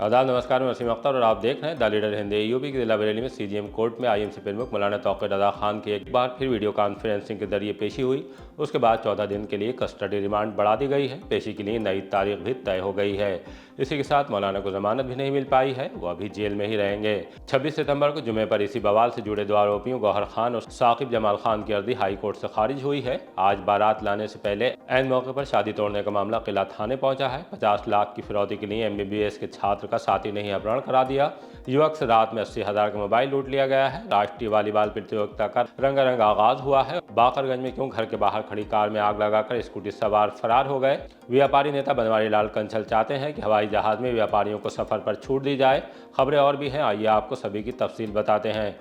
आदाब, नमस्कार। मैं वसीम अख्तर और आप देख रहे हैं द लीडर हिंदी। यूपी के जिला बरेली में सीजीएम कोर्ट में आईएमसी प्रमुख मौलाना तौक़ीर रज़ा खान की एक बार फिर वीडियो कॉन्फ्रेंसिंग के जरिए पेशी हुई। उसके बाद 14 दिन के लिए कस्टडी रिमांड बढ़ा दी गई है। पेशी के लिए नई तारीख भी तय हो गई है। इसी के साथ मौलाना को जमानत भी नहीं मिल पाई है, वो अभी जेल में ही रहेंगे। 26 सितंबर को जुमे पर इसी बवाल से जुड़े दो आरोपियों गौहर खान और साकिब जमाल खान की अर्जी हाई कोर्ट से खारिज हुई है। आज बारात लाने से पहले ऐन मौके पर शादी तोड़ने का मामला किला थाने पहुंचा है। 50 लाख की फिरौती के लिए MBBS के छात्र का साथी नहीं अपहरण करा दिया। युवक से रात में 80,000 का मोबाइल लूट लिया गया है। राष्ट्रीय वॉलीबॉल प्रतियोगिता का रंगारंग आगाज हुआ है। बाकरगंज में क्यों घर के बाहर खड़ी कार में आग लगाकर स्कूटी सवार फरार हो गए। व्यापारी नेता बनवारी लाल कंसल चाहते हैं कि हवाई जहाज में व्यापारियों को सफर पर छूट दी जाए। खबरें और भी हैं, आइए आपको सभी की तफसील बताते हैं।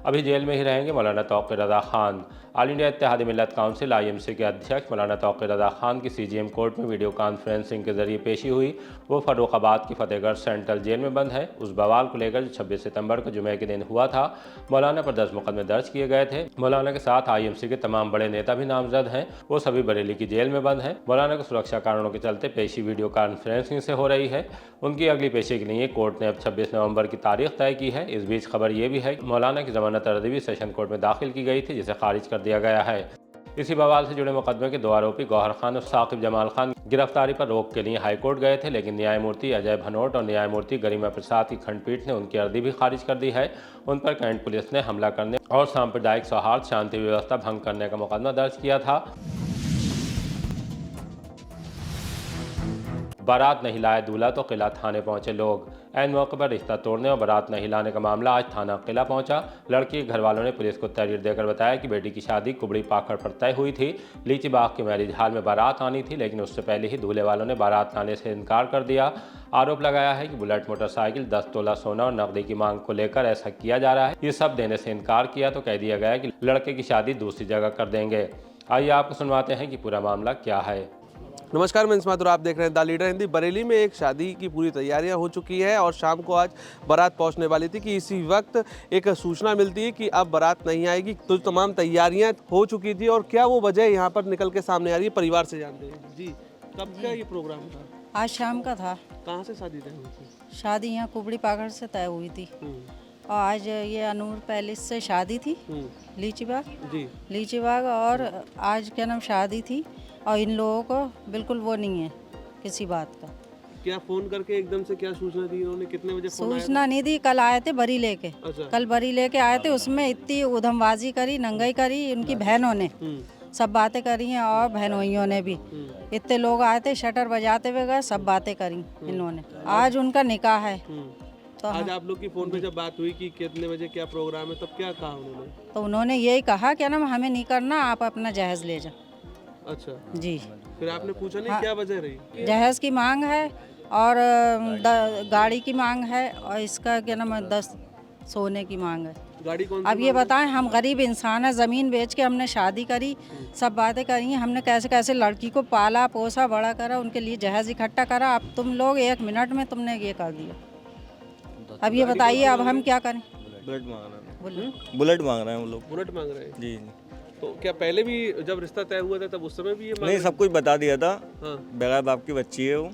अभी जेल में ही रहेंगे मौलाना तौक़ीर रज़ा खान। ऑल इंडिया इत्तेहाद मिल्लत काउंसिल IMC के अध्यक्ष मौलाना तौक़ीर रज़ा खान की CGM कोर्ट में वीडियो कॉन्फ्रेंसिंग के जरिए पेशी हुई। वो फर्रुखाबाद की फतेहगढ़ सेंट्रल जेल में बंद है। उस बवाल को लेकर जो 26 सितंबर को जुमे के दिन हुआ था, मौलाना पर 10 मुकदमे दर्ज किए गए थे। मौलाना के साथ IMC के तमाम बड़े नेता भी नामजद हैं। वो सभी बरेली की जेल में बंद हैं। मौलाना को सुरक्षा कारणों के चलते पेशी वीडियो कॉन्फ्रेंसिंग से हो रही है। उनकी अगली पेशी के लिए कोर्ट ने अब 26 नवंबर की तारीख तय की है। इस बीच खबर ये भी है कि मौलाना की जमानत अर्जी भी सेशन कोर्ट में दाखिल की गई थी, जिसे खारिज कर दिया गया है। इसी बवाल से जुड़े मुकदमे के दो आरोपी गौहर खान और साकिब जमाल खान गिरफ्तारी पर रोक के लिए हाईकोर्ट गए थे, लेकिन न्यायमूर्ति अजय भनोट और न्यायमूर्ति गरिमा प्रसाद की खंडपीठ ने उनकी अर्जी भी खारिज कर दी है। उन पर कैंट पुलिस ने हमला करने और सांप्रदायिक सौहार्द शांति व्यवस्था भंग करने का मुकदमा दर्ज किया था। बारात नहीं लाए दूल्हा तो किला थाने पहुंचे लोग। ऐन मौके पर रिश्ता तोड़ने और बारात नहीं लाने का मामला आज थाना किला पहुंचा। लड़की के घर वालों ने पुलिस को तहरीर देकर बताया कि बेटी की शादी कुबड़ी पाखड़ पर तय हुई थी। लीची बाग के मैरिज हॉल में बारात आनी थी, लेकिन उससे पहले ही दूल्हे वालों ने बारात लाने से इनकार कर दिया। आरोप लगाया है कि बुलेट मोटरसाइकिल, 10 तोला सोना और नकदी की मांग को लेकर ऐसा किया जा रहा है। ये सब देने से इनकार किया तो कह दिया गया कि लड़के की शादी दूसरी जगह कर देंगे। आइए आपको सुनवाते हैं कि पूरा मामला क्या है। नमस्कार, मैं माथुर, आप देख रहे हैं द लीडर हिंदी। बरेली में एक शादी की पूरी तैयारियां हो चुकी है और शाम को आज बारात पहुंचने वाली थी कि इसी वक्त एक सूचना मिलती है कि अब बारात नहीं आएगी। तो तमाम तैयारियां हो चुकी थी और क्या वो वजह यहाँ पर निकल के सामने आ रही है, परिवार से जानते हैं। जी, कब का ये प्रोग्राम था? आज शाम का था। कहाँ से शादी तय हुई थी? शादी यहाँ कुबड़ी पाखड़ से तय हुई थी और आज ये अनूर पैलेस से शादी थी, लीची बाग। जी, लीची बाग। और आज क्या नाम शादी थी और इन लोगों को बिल्कुल वो नहीं है किसी बात का। क्या फोन करके एकदम से क्या सूचना दी उन्होंने? कितने बजे फोन आया? सूचना नहीं दी, कल आए थे बरी लेके। अच्छा। कल बरी लेके आए थे, उसमें इतनी उधमबाजी करी, नंगाई करी इनकी बहनों ने, सब बातें करी हैं और बहनोइयों ने भी। इतने लोग आए थे, शटर बजाते हुए गए, सब बातें करी इन्होंने। आज उनका निकाह है। तो आज आप लोग की फोन पे जब बात हुई कि कितने बजे क्या प्रोग्राम है, तब क्या कहा उन्होंने? तो उन्होंने यही कहा क्या नाम हमें नहीं करना, आप अपना जहेज ले जाओ। अच्छा जी। फिर आपने पूछा नहीं? हाँ। क्या वजह रही? जहेज की मांग है और गाड़ी की मांग है और इसका क्या नाम है 10 सोने की मांग है। गाड़ी कौन सी? अब ये बताएं, हम गरीब इंसान हैं, ज़मीन बेच के हमने शादी करी, सब बातें करी हैं, हमने कैसे कैसे लड़की को पाला पोसा बड़ा करा, उनके लिए जहेज इकट्ठा करा। अब तुम लोग 1 मिनट में तुमने ये कर दिया। अब ये बताइए अब हम क्या करें? बुलेट मांग रहे हैं। बोलो। बुलेट मांग रहे हैं वो लोग। बुलेट मांग रहे हैं? जी। तो क्या पहले भी जब रिश्ता तय हुआ था तब उस समय भी ये मांग नहीं, सब कुछ बता दिया था। हाँ। बगैर बाप की बच्ची है वो।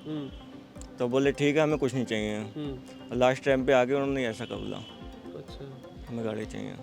तो बोले ठीक है, हमें कुछ नहीं चाहिए। और लास्ट टाइम पे आके उन्होंने ऐसा कर बोला, अच्छा, हमें गाड़ी चाहिए।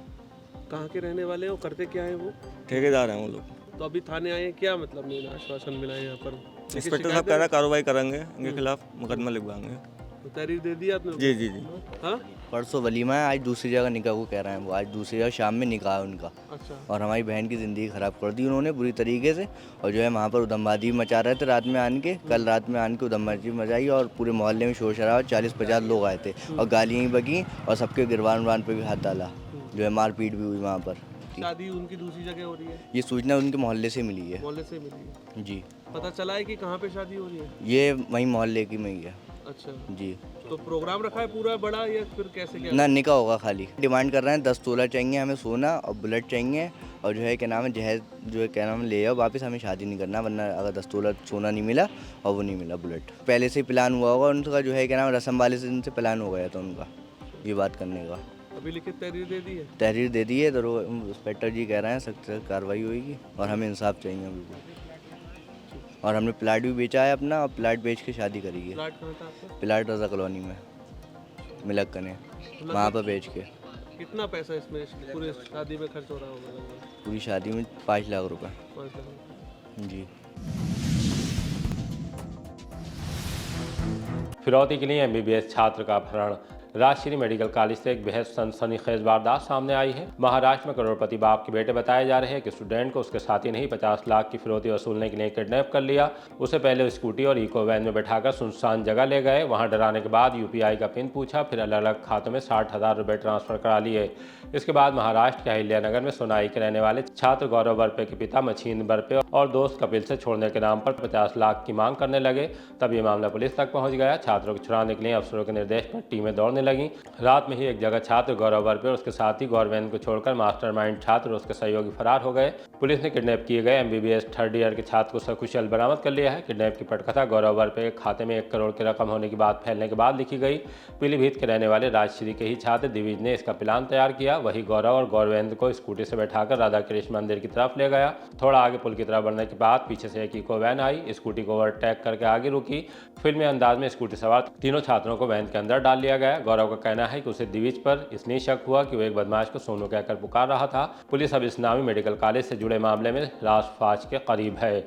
कहाँ के रहने वाले हैं और करते क्या है वो? ठेकेदार हैं वो लोग। तो अभी थाने आए, क्या मतलब नहीं आश्वासन मिला है यहाँ पर? इंस्पेक्टर साहब कह रहा है कार्रवाई करेंगे, इनके खिलाफ मुकदमा लिखवाएंगे। तो तहरीर दे दी आपने? जी जी जी। हाँ। परसों वलीमा है, आज दूसरी जगह निकाह को कह रहे हैं वो। आज दूसरी जगह शाम में निकाह है उनका। अच्छा। और हमारी बहन की ज़िंदगी ख़राब कर दी उन्होंने बुरी तरीके से। और जो है वहाँ पर उधमबाजी मचा रहे थे रात में आन के। कल रात में आन के उधमबाजी मचाई और पूरे मोहल्ले में शोर शराबा, 40-50 लोग आए थे और गालियाँ ही बकी और सबके गिरवान वान पर भी हाथ डाला। जो है मारपीट भी हुई वहाँ पर। शादी उनकी दूसरी जगह हो रही है? ये सूचना उनके मोहल्ले से मिली है। मोहल्ले से मिली है? जी। पता चला है कि कहाँ पे शादी हो रही है? ये वहीं मोहल्ले की में ही है। अच्छा। जी। तो प्रोग्राम रखा है पूरा बड़ा या फिर कैसे क्या? ना, निकाह होगा खाली। डिमांड कर रहे हैं 10 तोला चाहिए हमें सोना और बुलेट चाहिए और जो है क्या नाम है जहेज, जो है क्या नाम है ले आओ वापस, हमें शादी नहीं करना। वरना अगर 10 तोला सोना नहीं मिला और वो नहीं मिला बुलेट, पहले से ही प्लान हुआ होगा उनका। जो है क्या नाम रस्म वाले से इनसे प्लान हो गया था उनका ये बात करने का। अभी लिखित तहरीर दे दी है? तहरीर दे दी है। तो इंस्पेक्टर जी कह रहे हैं सख्त कार्रवाई होगी और हमें इंसाफ चाहिए बिल्कुल। और हमने प्लाट भी बेचा है अपना, और प्लाट बेच के शादी करी है। प्लाट कहाँ था आपका? प्लाट रजा कॉलोनी में, मिलक कने, वहाँ पर बेच के। कितना पैसा इसमें पूरी शादी में खर्च हो रहा होगा लगभग? पूरी शादी में 5 लाख रुपए। 5 लाख रुपए। जी। फिरौती के लिए MBBS छात्र का अपहरण। राजश्री मेडिकल कॉलेज से एक बेहद सनसनीखेज वारदात सामने आई है। महाराष्ट्र में करोड़पति बाप के बेटे बताए जा रहे हैं कि स्टूडेंट को उसके साथी ने ही 50 लाख की फिरौती वसूलने के लिए किडनैप कर लिया। उसे पहले स्कूटी और इको वैन में बैठाकर सुनसान जगह ले गए। वहां डराने के बाद UPI का पिन पूछा, फिर अलग अलग खातों में 60,000 रुपये ट्रांसफर करा लिए। इसके बाद महाराष्ट्र के अहिल्यानगर में सोनाई के रहने वाले छात्र गौरव बरपे के पिता मछीन बरपे और दोस्त कपिल से छोड़ने के नाम पर 50 लाख की मांग करने लगे। तब ये मामला पुलिस तक पहुंच गया। छात्रों को छुड़ाने के लिए अफसरों के निर्देश पर टीमें दौड़ने लगी। रात में ही एक जगह छात्र गौरव बरपे और उसके साथी गौरवेंद्र को छोड़कर मास्टरमाइंड छात्र और उसके सहयोगी फरार हो गए। पुलिस ने किडनैप किए गए MBBS 3rd ईयर के छात्र को सकुशल बरामद कर लिया है। किडनैप की पटकथा गौरव बरपे के खाते में 1 करोड़ की रकम होने की बात फैलने के बाद लिखी गई। पीलीभीत के रहने वाले राजश्री के ही छात्र दिविज ने इसका प्लान तैयार किया। वही गौरव और गौरवेंद्र को स्कूटी से बैठाकर राधा कृष्ण मंदिर की तरफ ले गया। थोड़ा आगे पुल की तरफ बढ़ने के बाद पीछे से एक इको वैन आई, स्कूटी को ओवरटेक करके आगे रुकी। फिल्मी अंदाज में स्कूटी सवार तीनों छात्रों को वैन के अंदर डाल लिया गया। गौरव का कहना है कि उसे दिविज पर इसलिए शक हुआ कि वो एक बदमाश को सोनू कहकर पुकार रहा था। पुलिस अब इस नामी मेडिकल कॉलेज से जुड़े मामले में राज-फाज के करीब है।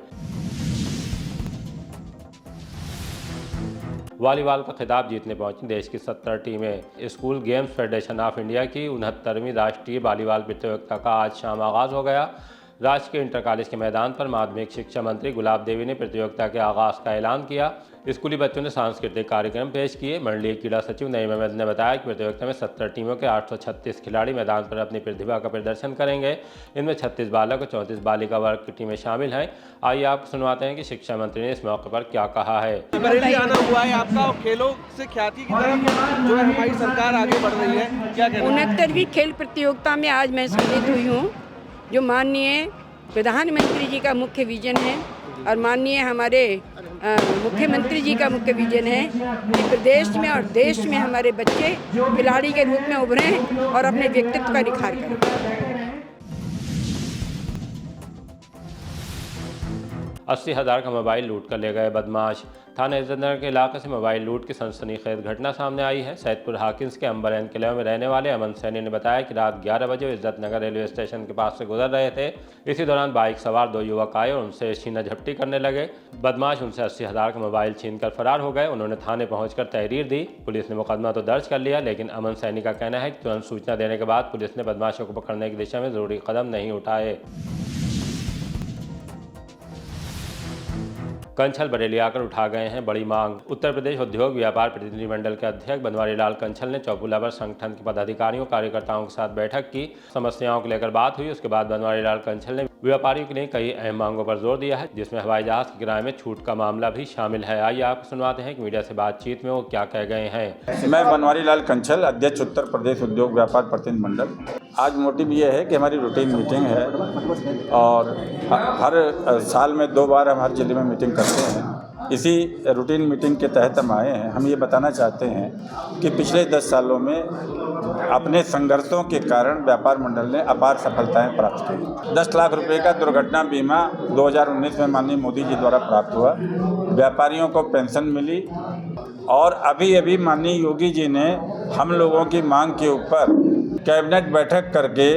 वॉलीबॉल का खिताब जीतने पहुंची देश की 70 टीमें। School games federation of India की 69वीं राष्ट्रीय वॉलीबॉल प्रतियोगिता का आज शाम आगाज हो गया। राज्य के इंटर कॉलेज के मैदान पर माध्यमिक शिक्षा मंत्री गुलाब देवी ने प्रतियोगिता के आगाज का ऐलान किया। स्कूली बच्चों ने सांस्कृतिक कार्यक्रम पेश किए। मंडलीय क्रीड़ा सचिव नईम अहमद ने बताया कि प्रतियोगिता में 70 टीमों के 836 खिलाड़ी मैदान पर अपनी प्रतिभा का प्रदर्शन करेंगे। इनमें 36 बालक और 34 बालिका वर्ग की टीमें शामिल हैं। आइए आपको सुनवाते हैं कि शिक्षा मंत्री ने इस मौके पर क्या कहा है। बरेली आना हुआ है आपका और खेलों से ख्याति की तरफ जो है हमारी सरकार आगे बढ़ रही है, क्या कहना है? 69वीं खेल प्रतियोगिता में आज मैं सम्मिलित हुई हूँ, जो माननीय प्रधानमंत्री जी का मुख्य विजन है और माननीय हमारे मुख्यमंत्री जी का मुख्य विजन है कि प्रदेश में और देश में हमारे बच्चे खिलाड़ी के रूप में उभरें और अपने व्यक्तित्व का निखार करें। 80,000 का मोबाइल लूट कर ले गए बदमाश। थाना इज्जतनगर के इलाके से मोबाइल लूट की सनसनीखेज घटना सामने आई है। सैदपुर हाकिम्स के अंबर एनक्लेव में रहने वाले अमन सैनी ने बताया कि रात 11 बजे वो इज्जतनगर रेलवे स्टेशन के पास से गुजर रहे थे। इसी दौरान बाइक सवार 2 युवक आए और उनसे छीना झपटी करने लगे। बदमाश उनसे 80,000 का मोबाइल छीनकर फरार हो गए। उन्होंने थाने पहुंचकर तहरीर दी। पुलिस ने मुकदमा तो दर्ज कर लिया, लेकिन अमन सैनी का कहना है कि तुरंत सूचना देने के बाद पुलिस ने बदमाशों को पकड़ने की दिशा में जरूरी कदम नहीं उठाए। कंछल बरेली आकर उठा गए हैं बड़ी मांग। उत्तर प्रदेश उद्योग व्यापार प्रतिनिधिमंडल के अध्यक्ष बनवारी लाल कंछल ने चौपुलावर संगठन के पदाधिकारियों कार्यकर्ताओं के साथ बैठक की। समस्याओं को लेकर बात हुई। उसके बाद बनवारी लाल कंछल ने व्यापारियों के लिए कई अहम मांगों पर जोर दिया है, जिसमें हवाई जहाज के किराए में छूट का मामला भी शामिल है। आइए आपको सुनवाते हैं कि मीडिया से बातचीत में वो क्या कह गए हैं। मैं बनवारी लाल कंछल, अध्यक्ष उत्तर प्रदेश उद्योग व्यापार प्रतिनिधिमंडल। आज मोटिव ये है कि हमारी रूटीन मीटिंग है और हर साल में 2 बार हम हर जिले में मीटिंग करते हैं। इसी रूटीन मीटिंग के तहत हम आए हैं। हम ये बताना चाहते हैं कि पिछले 10 सालों में अपने संघर्षों के कारण व्यापार मंडल ने अपार सफलताएं प्राप्त की। 10 लाख रुपए का दुर्घटना बीमा 2019 में माननीय मोदी जी द्वारा प्राप्त हुआ। व्यापारियों को पेंशन मिली और अभी माननीय योगी जी ने हम लोगों की मांग के ऊपर कैबिनेट बैठक करके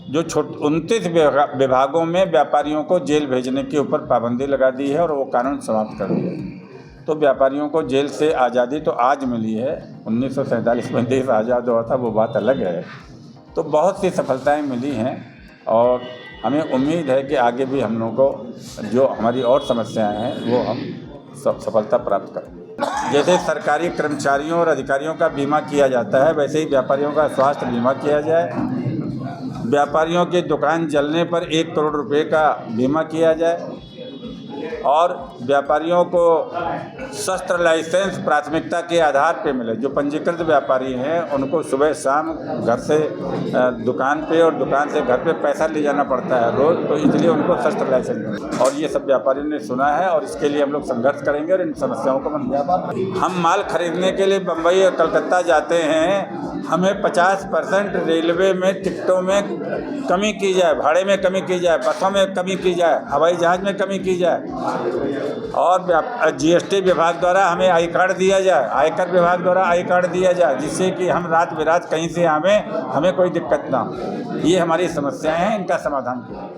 जो 29 विभागों में व्यापारियों को जेल भेजने के ऊपर पाबंदी लगा दी है और वो कानून समाप्त कर दिया। तो व्यापारियों को जेल से आज़ादी तो आज मिली है, 1947 में देश आज़ाद हुआ था, वो बात अलग है। तो बहुत सी सफलताएं मिली हैं और हमें उम्मीद है कि आगे भी हम लोगों को जो हमारी और समस्याएं हैं वो हम सफलता प्राप्त करेंगे। जैसे सरकारी कर्मचारियों और अधिकारियों का बीमा किया जाता है, वैसे ही व्यापारियों का स्वास्थ्य बीमा किया जाए। व्यापारियों की दुकान जलने पर 1 करोड़ रुपए का बीमा किया जाए और व्यापारियों को शस्त्र लाइसेंस प्राथमिकता के आधार पर मिले। जो पंजीकृत व्यापारी हैं उनको सुबह शाम घर से दुकान पे और दुकान से घर पे पैसा ले जाना पड़ता है रोज़, तो इसलिए उनको शस्त्र लाइसेंस मिले। और ये सब व्यापारियों ने सुना है और इसके लिए हम लोग संघर्ष करेंगे और इन समस्याओं को हम माल खरीदने के लिए बम्बई और कलकत्ता जाते हैं। हमें 50% रेलवे में टिकटों में कमी की जाए, भाड़े में कमी की जाए, बसों में कमी की जाए, हवाई जहाज़ में कमी की जाए। जाए और जीएसटी विभाग द्वारा हमें आई कार्ड दिया जाए, आयकर विभाग द्वारा आई कार्ड दिया जाए, जिससे कि हम रात बिरात कहीं से हमें कोई दिक्कत ना हो। ये हमारी समस्याएं हैं, इनका समाधान किया।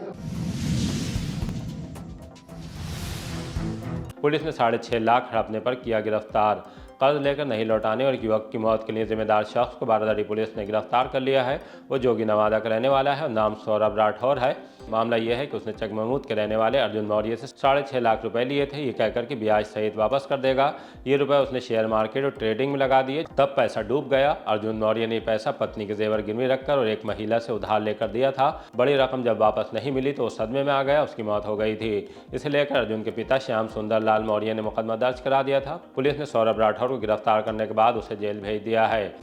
पुलिस ने 6.5 लाख हड़पने पर किया गिरफ्तार। कर्ज लेकर नहीं लौटाने और युवक की मौत के लिए जिम्मेदार शख्स को बारादरी पुलिस ने गिरफ्तार कर लिया है। वो जोगी नवादा का रहने वाला है और नाम सौरभ राठौर है। मामला यह है कि उसने चकमहमूद के रहने वाले अर्जुन मौर्य से 6.5 लाख रुपए लिए थे, ये कहकर कि ब्याज सहित वापस कर देगा। ये रुपए उसने शेयर मार्केट और ट्रेडिंग में लगा दिए, तब पैसा डूब गया। अर्जुन मौर्य ने पैसा पत्नी के जेवर गिरवी रखकर और एक महिला से उधार लेकर दिया था। बड़ी रकम जब वापस नहीं मिली तो वो सदमे में आ गया, उसकी मौत हो गई थी। इसे लेकर अर्जुन के पिता श्याम सुंदर लाल मौर्य ने मुकदमा दर्ज करा दिया था। पुलिस ने सौरभ राठौर को गिरफ्तार करने के बाद उसे जेल भेज दिया है।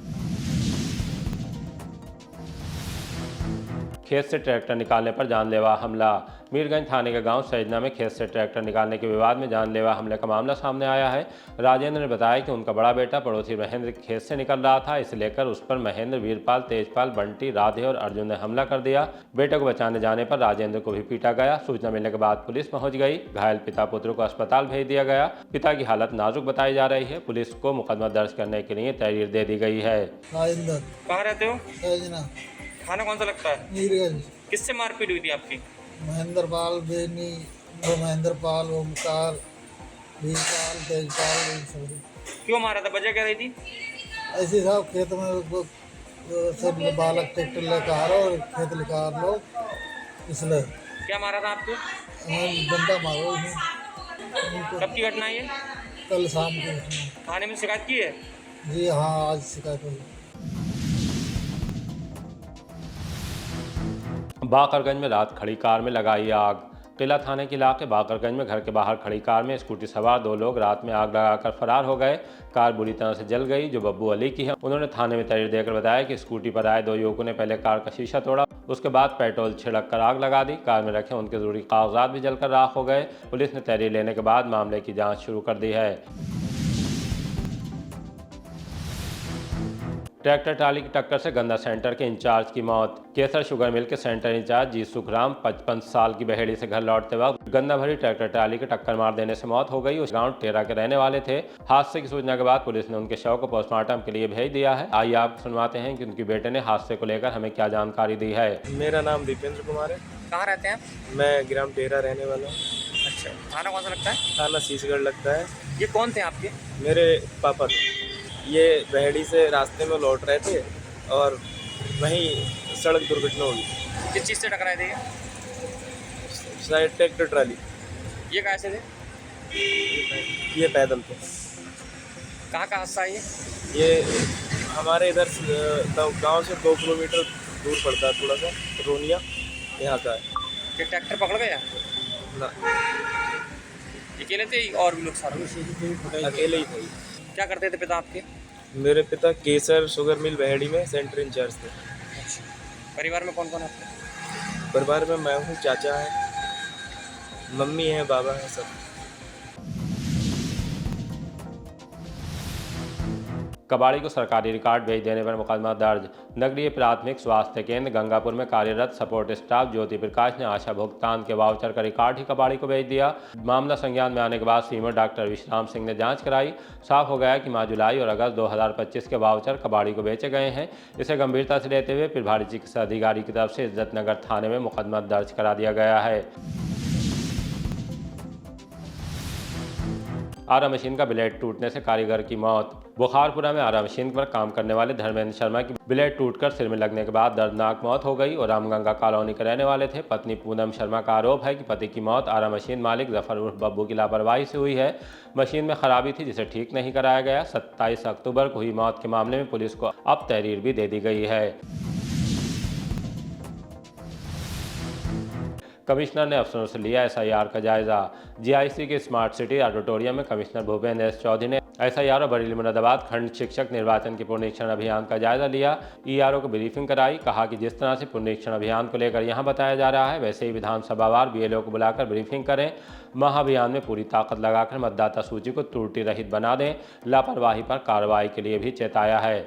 खेत से ट्रैक्टर निकालने पर जानलेवा हमला। मीरगंज थाने के गांव सैजना में खेत से ट्रैक्टर निकालने के विवाद में जानलेवा हमले का मामला सामने आया है। राजेंद्र ने बताया कि उनका बड़ा बेटा पड़ोसी महेंद्र खेत से निकल रहा था, इसे लेकर उस पर महेंद्र, वीरपाल, तेजपाल, बंटी, राधे और अर्जुन ने हमला कर दिया। बेटे को बचाने जाने पर राजेंद्र को भी पीटा गया। सूचना मिलने के बाद पुलिस पहुंच गई। घायल पिता पुत्र को अस्पताल भेज दिया गया। पिता की हालत नाजुक बताई जा रही है। पुलिस को मुकदमा दर्ज करने के लिए तहरीर दे दी गई है। कहाँ रहते हो? सैजना। थाना कौन सा लगता है? मीरगंज। किससे मारपीट हुई थी आपकी? महेंद्र पाल, बेनी, वो महेंद्र पाल, ओमकार, वीरपाल, तेजपाल। क्यों मारा था? वजह क्या रही थी? ऐसे साहब खेत में वो सब बालक ट्रैक्टर लेकर आ रहा और खेत निकाल लो, इसलिए क्या मारा था आपको? डंडा मारो इसमें। कब की घटना है ये? कल शाम को। थाने में शिकायत की है? जी हाँ, आज शिकायत हुई। बाकरगंज में रात खड़ी कार में लगाई आग। किला थाने के इलाके बाकरगंज में घर के बाहर खड़ी कार में स्कूटी सवार 2 लोग रात में आग लगाकर फरार हो गए। कार बुरी तरह से जल गई, जो बब्बू अली की है। उन्होंने थाने में तहरीर देकर बताया कि स्कूटी पर आए 2 युवकों ने पहले कार का शीशा तोड़ा, उसके बाद पेट्रोल छिड़क कर आग लगा दी। कार में रखे उनके जरूरी कागजात भी जलकर राख हो गए। पुलिस ने तहरीर लेने के बाद मामले की जाँच शुरू कर दी है। ट्रैक्टर ट्राली की टक्कर से गन्ना सेंटर के इंचार्ज की मौत। केसर शुगर मिल के सेंटर इंचार्ज जी सुखराम 55 साल की बहेड़ी से घर लौटते वक्त गन्ना भरी ट्रैक्टर ट्राली के टक्कर मार देने से मौत हो गई। उस गांव टेरा के रहने वाले थे। हादसे की सूचना के बाद पुलिस ने उनके शव को पोस्टमार्टम के लिए भेज दिया है। आइए आपको सुनवाते हैं कि उनके बेटे ने हादसे को लेकर हमें क्या जानकारी दी है। मेरा नाम दीपेंद्र कुमार है। कहाँ रहते हैं? मैं ग्राम टेरा रहने वाला हूँ। अच्छा, थाना कौन सा लगता है? थाना शीशगढ़ लगता है। ये कौन थे आपके? मेरे पापा थे। ये बहेड़ी से रास्ते में लौट रहे थे और वहीं सड़क दुर्घटना हुई। किस चीज़ से टकराए थे ये? शायद ट्रैक्टर ट्राली। ये कैसे थे? ये पैदल थे। कहाँ का हादसा है ये? ये हमारे इधर गांव से 2 किलोमीटर दूर पड़ता है, थोड़ा सा रोनिया, यहाँ का है। ये ट्रैक्टर पकड़ गया ना, अकेले थे और भी लोग सारे? अकेले ही थे। क्या करते थे पिता आपके? मेरे पिता केसर शुगर मिल बहेड़ी में सेंटर इंचार्ज थे। परिवार में कौन कौन है आपके? परिवार में मैं हूँ, चाचा है, मम्मी है, बाबा है, सब। कबाड़ी को सरकारी रिकॉर्ड भेज देने पर मुकदमा दर्ज। नगरीय प्राथमिक स्वास्थ्य केंद्र गंगापुर में कार्यरत सपोर्ट स्टाफ ज्योति प्रकाश ने आशा भुगतान के वाउचर का रिकॉर्ड ही कबाड़ी को भेज दिया। मामला संज्ञान में आने के बाद सीनियर डॉक्टर विश्राम सिंह ने जांच कराई। साफ हो गया कि माह जुलाई और अगस्त 2025 के वाउचर कबाड़ी को बेचे गए हैं। इसे गंभीरता से लेते हुए प्रभारी चिकित्सा अधिकारी की तरफ से इज्जतनगर थाने में मुकदमा दर्ज करा दिया गया है। आरा मशीन का ब्लेड टूटने से कारीगर की मौत। बुखारपुरा में आरा मशीन पर काम करने वाले धर्मेंद्र शर्मा की ब्लेड टूटकर सिर में लगने के बाद दर्दनाक मौत हो गई और रामगंगा कॉलोनी के रहने वाले थे। पत्नी पूनम शर्मा का आरोप है कि पति की मौत आरा मशीन मालिक जफर उर्फ बब्बू की लापरवाही से हुई है। मशीन में खराबी थी जिसे ठीक नहीं कराया गया। 27 अक्टूबर को हुई मौत के मामले में पुलिस को अब तहरीर भी दे दी गई है। कमिश्नर ने अफसरों से लिया एसआईआर का जायजा। जीआईसी के स्मार्ट सिटी ऑडिटोरियम में कमिश्नर भूपेंद्र एस चौधरी ने एसआईआर और बरेली मुरादाबाद खंड शिक्षक निर्वाचन के पुनरीक्षण अभियान का जायजा लिया। ईआरओ को ब्रीफिंग कराई। कहा कि जिस तरह से पुनरीक्षण अभियान को लेकर यहां बताया जा रहा है, वैसे ही विधानसभावार बीएलओ को बुलाकर ब्रीफिंग करें। महाअभियान में पूरी ताकत लगाकर मतदाता सूची को त्रुटि रहित बना दें। लापरवाही पर कार्रवाई के लिए भी चेताया है।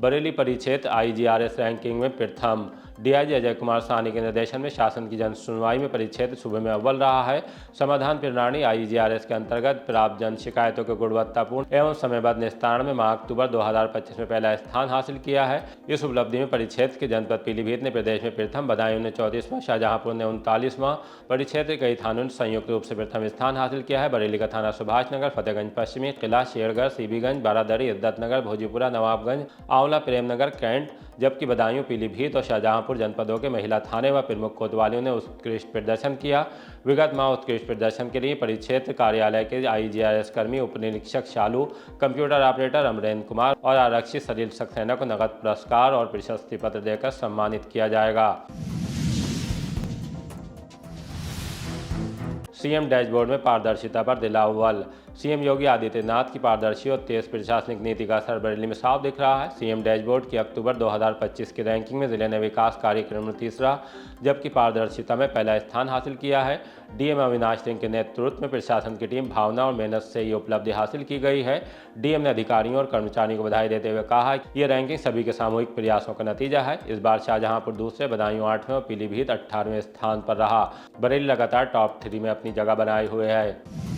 बरेली परिक्षेत्र आईजीआरएस रैंकिंग में प्रथम। डीआईजी अजय कुमार साहनी के निर्देशन में शासन की जन सुनवाई में परिक्षेत्र सूबे में अव्वल रहा है। समाधान प्रणाली IGRS के अंतर्गत प्राप्त जन शिकायतों के गुणवत्तापूर्ण एवं समयबद्ध निस्तारण में माह अक्टूबर 2025 में पहला स्थान हासिल किया है। इस उपलब्धि में परिक्षेत्र के जनपद पीलीभीत ने प्रदेश में प्रथम, बदायूं ने 34वां, शाहजहांपुर ने 39वां, परिक्षेत्र कई थानों ने संयुक्त रूप से प्रथम स्थान हासिल किया है। बरेली का थाना सुभाष नगर, फतेहगंज पश्चिमी, किला, शेरगढ़, सीबीगंज, बारादरी, इद्दतनगर, भोजीपुरा, नवाबगंज, आंवला, प्रेमनगर, कैंट, जबकि बदायूं, पीलीभीत और शाहजहांपुर जनपदों के महिला थाने व प्रमुख कोतवालियों ने उत्कृष्ट प्रदर्शन किया। विगत माह उत्कृष्ट प्रदर्शन के लिए परिक्षेत्र कार्यालय के IGRS कर्मी, उप निरीक्षक शालू, कंप्यूटर ऑपरेटर अमरेंद्र कुमार और आरक्षी सलील सक्सेना को नगद पुरस्कार और प्रशस्ति पत्र देकर सम्मानित किया जाएगा। सीएम डैशबोर्ड में पारदर्शिता पर दिला अव्वल। सीएम योगी आदित्यनाथ की पारदर्शी और तेज प्रशासनिक नीति का असर बरेली में साफ दिख रहा है। सीएम डैशबोर्ड की अक्टूबर 2025 की रैंकिंग में जिले ने विकास कार्यक्रम में तीसरा, जबकि पारदर्शिता में पहला स्थान हासिल किया है। डीएम अविनाश सिंह के नेतृत्व में प्रशासन की टीम भावना और मेहनत से ये उपलब्धि हासिल की गई है। डीएम ने अधिकारियों और कर्मचारियों को बधाई देते हुए कहा कि ये रैंकिंग सभी के सामूहिक प्रयासों का नतीजा है। इस बार शाहजहांपुर दूसरे, बदायूं 8वें और पीलीभीत 18वें स्थान पर रहा। बरेली लगातार टॉप 3 में अपनी जगह बनाए हुए है।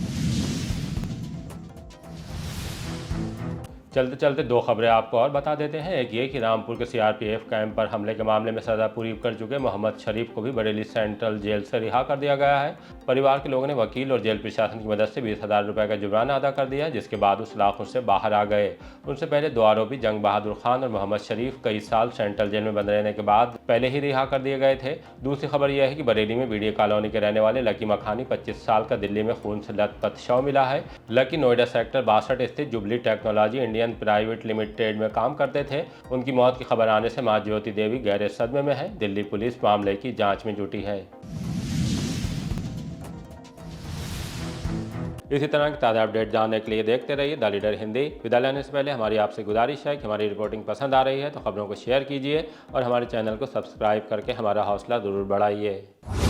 चलते चलते दो खबरें आपको और बता देते हैं। एक ये कि रामपुर के CRPF कैंप पर हमले के मामले में सजा पूरी कर चुके मोहम्मद शरीफ को भी बरेली सेंट्रल जेल से रिहा कर दिया गया है। परिवार के लोगों ने वकील और जेल प्रशासन की मदद से 20,000 रुपये का जुर्माना अदा कर दिया, जिसके बाद उस इलाकों से बाहर आ गए। उनसे पहले 2 आरोपी जंग बहादुर खान और मोहम्मद शरीफ कई साल सेंट्रल जेल में बंद रहने के बाद पहले ही रिहा कर दिए गए थे। दूसरी खबर यह है कि बरेली में बीडीए कॉलोनी के रहने वाले लकी मखानी 25 साल का दिल्ली में खून से लथपथ शव मिला है। लकी नोएडा सेक्टर 62 स्थित jubilee technology Indian private limited में काम करते थे। उनकी मौत की खबर आने से मां ज्योति देवी गहरे सदमे में है। दिल्ली पुलिस मामले की जांच में जुटी है। इसी तरह की ताज़ा अपडेट जानने के लिए देखते रहिए द लीडर हिंदी। विदा लेने से पहले हमारी आपसे गुजारिश है कि हमारी रिपोर्टिंग पसंद आ रही है तो खबरों को शेयर कीजिए और हमारे चैनल को सब्सक्राइब करके हमारा हौसला ज़रूर बढ़ाइए।